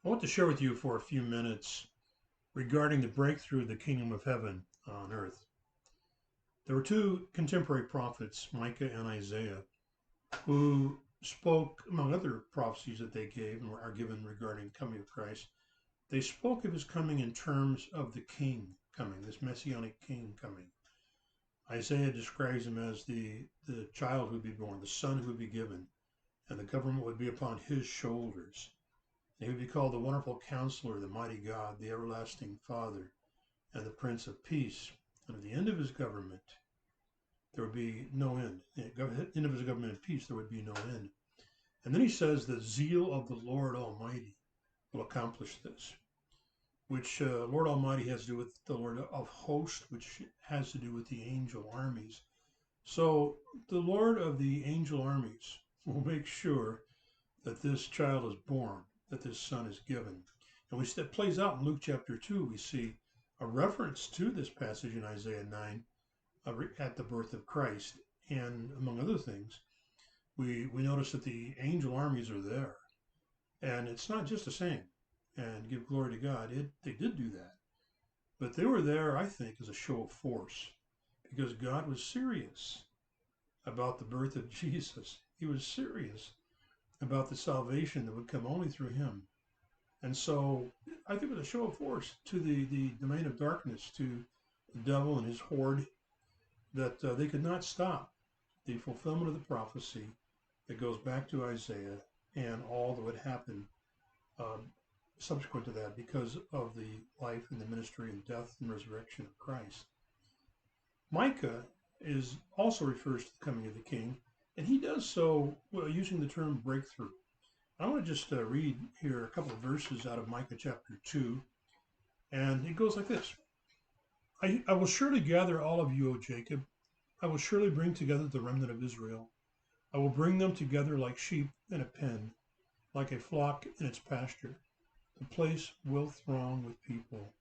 I want to share with you for a few minutes regarding the breakthrough of the kingdom of heaven on earth. There were two contemporary prophets, Micah and Isaiah, who spoke, among other prophecies that they gave and are given regarding the coming of Christ. They spoke of his coming in terms of the king coming, this messianic king coming. Isaiah describes him as the child who would be born, the son who would be given, and the government would be upon his shoulders. He would be called the Wonderful Counselor, the Mighty God, the Everlasting Father, and the Prince of Peace. And at the end of his government, there would be no end. At the end of his government and peace, there would be no end. And then he says, the zeal of the Lord Almighty will accomplish this, which Lord Almighty has to do with the Lord of hosts, which has to do with the angel armies. So the Lord of the angel armies will make sure that this child is born, that this son is given. And that plays out in Luke chapter 2. We see a reference to this passage in Isaiah 9 at the birth of Christ. And among other things, we notice that the angel armies are there. And it's not just a saying and give glory to God. They did do that. But they were there, I think, as a show of force because God was serious about the birth of Jesus. He was serious about the salvation that would come only through him. And so I think it was a show of force to the domain of darkness, to the devil and his horde, that they could not stop the fulfillment of the prophecy that goes back to Isaiah and all that would happen subsequent to that because of the life and the ministry and death and resurrection of Christ. Micah also refers to the coming of the king, and he does so using the term breakthrough. I want to just read here a couple of verses out of Micah chapter 2, and it goes like this. I will surely gather all of you, O Jacob. I will surely bring together the remnant of Israel. I will bring them together like sheep in a pen, like a flock in its pasture. The place will throng with people.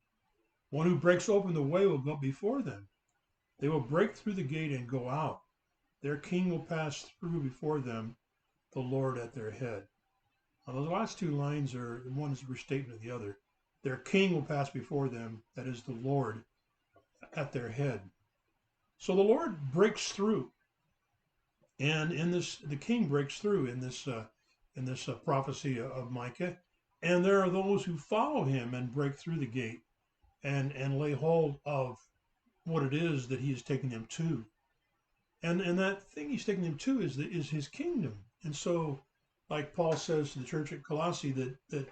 One who breaks open the way will go before them. They will break through the gate and go out. Their king will pass through before them, the Lord at their head. Now, those last two lines are one is a restatement of the other. Their king will pass before them, that is the Lord at their head. So the Lord breaks through, and in this, the king breaks through in this prophecy of Micah, and there are those who follow him and break through the gate and lay hold of what it is that he is taking them to, and that thing he's taking them to is his kingdom. And so, like Paul says to the church at Colossae, that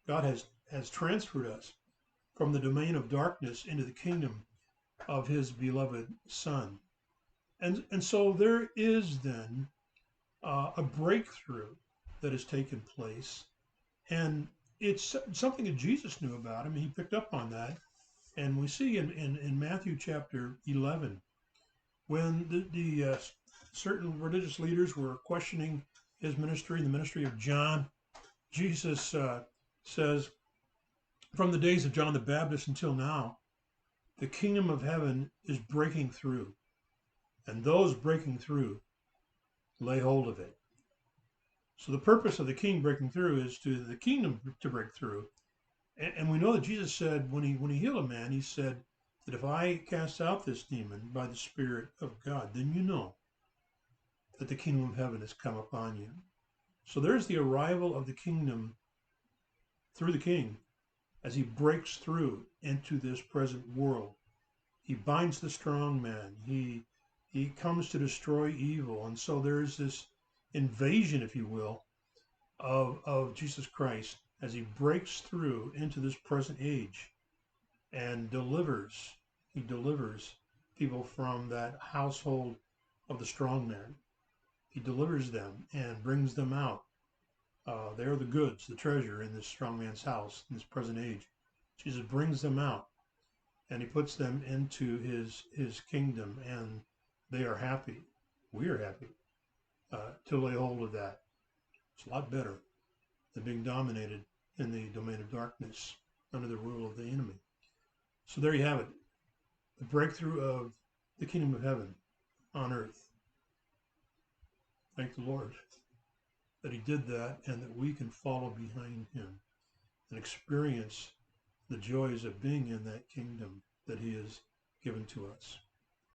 God has transferred us from the domain of darkness into the kingdom of his beloved Son. And so there is then a breakthrough that has taken place, and it's something that Jesus knew about. I mean, he picked up on that, and we see in Matthew chapter 11 when the certain religious leaders were questioning his ministry, the ministry of John. Jesus says, from the days of John the Baptist until now, the kingdom of heaven is breaking through, and those breaking through lay hold of it. So the purpose of the king breaking through is to the kingdom to break through. And we know that Jesus said when he healed a man, he said that if I cast out this demon by the Spirit of God, then you know that the kingdom of heaven has come upon you. So there's the arrival of the kingdom through the king as he breaks through into this present world. He binds the strong man. He comes to destroy evil. And so there's this invasion, if you will, of Jesus Christ as he breaks through into this present age and he delivers people from that household of the strong man. He delivers them and brings them out. They are the goods, the treasure in this strong man's house in this present age. Jesus brings them out and he puts them into his kingdom, and they are happy. We are happy to lay hold of that. It's a lot better than being dominated in the domain of darkness under the rule of the enemy. So there you have it, the breakthrough of the kingdom of heaven on earth. Thank the Lord. that he did that and that we can follow behind him and experience the joys of being in that kingdom that he has given to us.